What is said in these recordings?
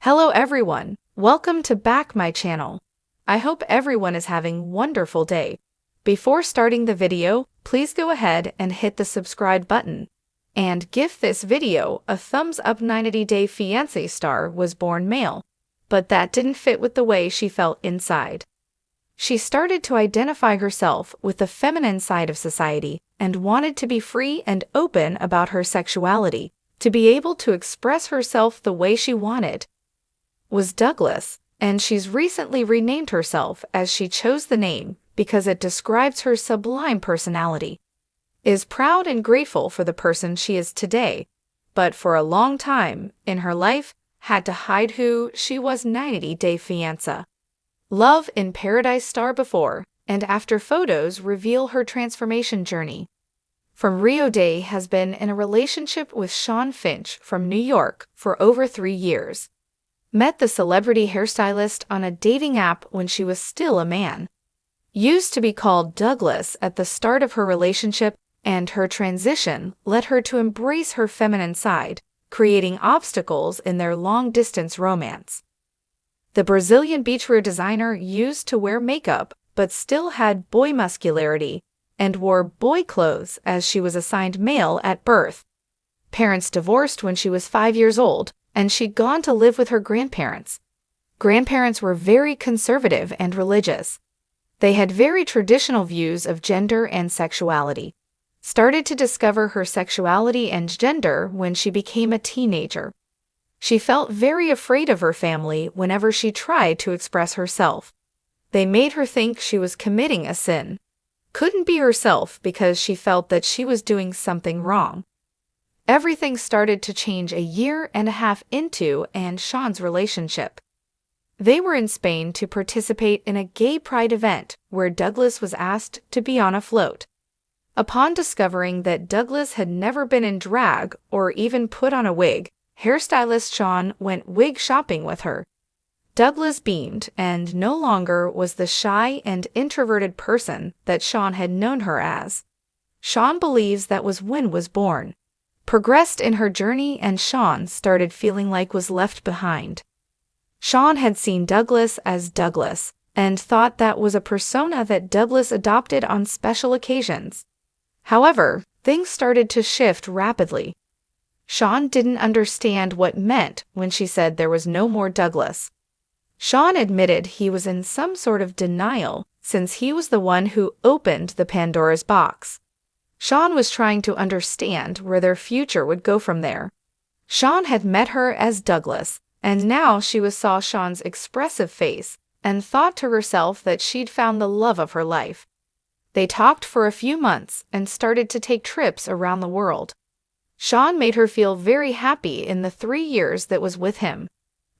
Hello everyone, welcome to back my channel. I hope everyone is having wonderful day. Before starting the video, please go ahead and hit the subscribe button. And give this video a thumbs up. 90-day fiancé star was born male, but that didn't fit with the way she felt inside. She started to identify herself with the feminine side of society and wanted to be free and open about her sexuality, to be able to express herself the way she wanted. Was Douglas, and she's recently renamed herself as she chose the name because it describes her sublime personality. Is proud and grateful for the person she is today, but for a long time in her life had to hide who she was. 90-day fiancé. Love in Paradise star before and after photos reveal her transformation journey. From Rio de has been in a relationship with Shawn from New York for over 3 years. Met the celebrity hairstylist on a dating app when she was still a man. Used to be called Douglas at the start of her relationship, and her transition led her to embrace her feminine side, creating obstacles in their long-distance romance. The Brazilian beachwear designer used to wear makeup but still had boy muscularity and wore boy clothes as she was assigned male at birth. Parents divorced when she was 5 years old, and she'd gone to live with her grandparents. Grandparents were very conservative and religious. They had very traditional views of gender and sexuality. Started to discover her sexuality and gender when she became a teenager. She felt very afraid of her family whenever she tried to express herself. They made her think she was committing a sin. Couldn't be herself because she felt that she was doing something wrong. Everything started to change a year and a half into and Shawn's relationship. They were in Spain to participate in a gay pride event where Douglas was asked to be on a float. Upon discovering that Douglas had never been in drag or even put on a wig, hairstylist Shawn went wig shopping with her. Douglas beamed and no longer was the shy and introverted person that Shawn had known her as. Shawn believes that was when was born. Progressed in her journey and Shawn started feeling like was left behind. Shawn had seen Douglas as Douglas and thought that was a persona that Douglas adopted on special occasions. However, things started to shift rapidly. Shawn didn't understand what meant when she said there was no more Douglas. Shawn admitted he was in some sort of denial since he was the one who opened the Pandora's box. Shawn was trying to understand where their future would go from there. Shawn had met her as Douglas, and now she saw Shawn's expressive face and thought to herself that she'd found the love of her life. They talked for a few months and started to take trips around the world. Shawn made her feel very happy in the 3 years that was with him.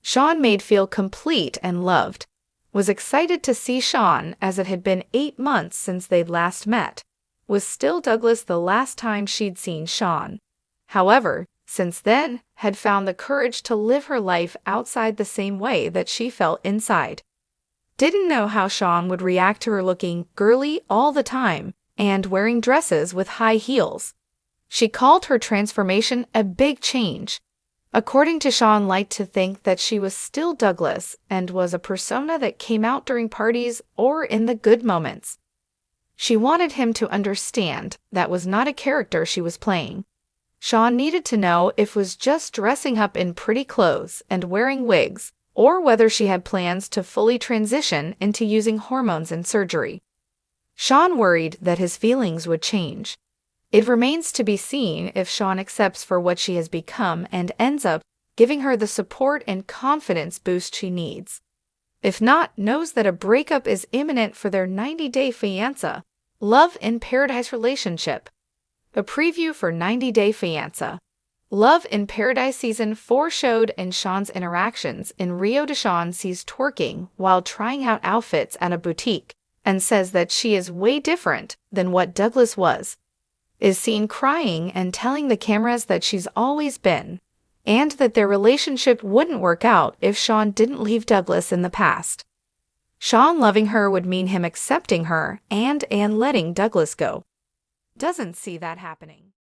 Shawn made feel complete and loved. Was excited to see Shawn as it had been 8 months since they'd last met. Was still Douglas the last time she'd seen Shawn. However, since then, had found the courage to live her life outside the same way that she felt inside. Didn't know how Shawn would react to her looking girly all the time and wearing dresses with high heels. She called her transformation a big change. According to Shawn, liked to think that she was still Douglas and was a persona that came out during parties or in the good moments. She wanted him to understand that was not a character she was playing. Shawn needed to know if it was just dressing up in pretty clothes and wearing wigs, or whether she had plans to fully transition into using hormones and surgery. Shawn worried that his feelings would change. It remains to be seen if Shawn accepts for what she has become and ends up giving her the support and confidence boost she needs. If not, knows that a breakup is imminent for their 90-day fiancé. Love in Paradise relationship. A preview for 90-day fiancé. Love in Paradise Season 4 showed in Shawn's interactions in Rio de Shawn sees twerking while trying out outfits at a boutique and says that she is way different than what Douglas was. Is seen crying and telling the cameras that she's always been, and that their relationship wouldn't work out if Shawn didn't leave Douglas in the past. Shawn loving her would mean him accepting her and letting Douglas go. Doesn't see that happening.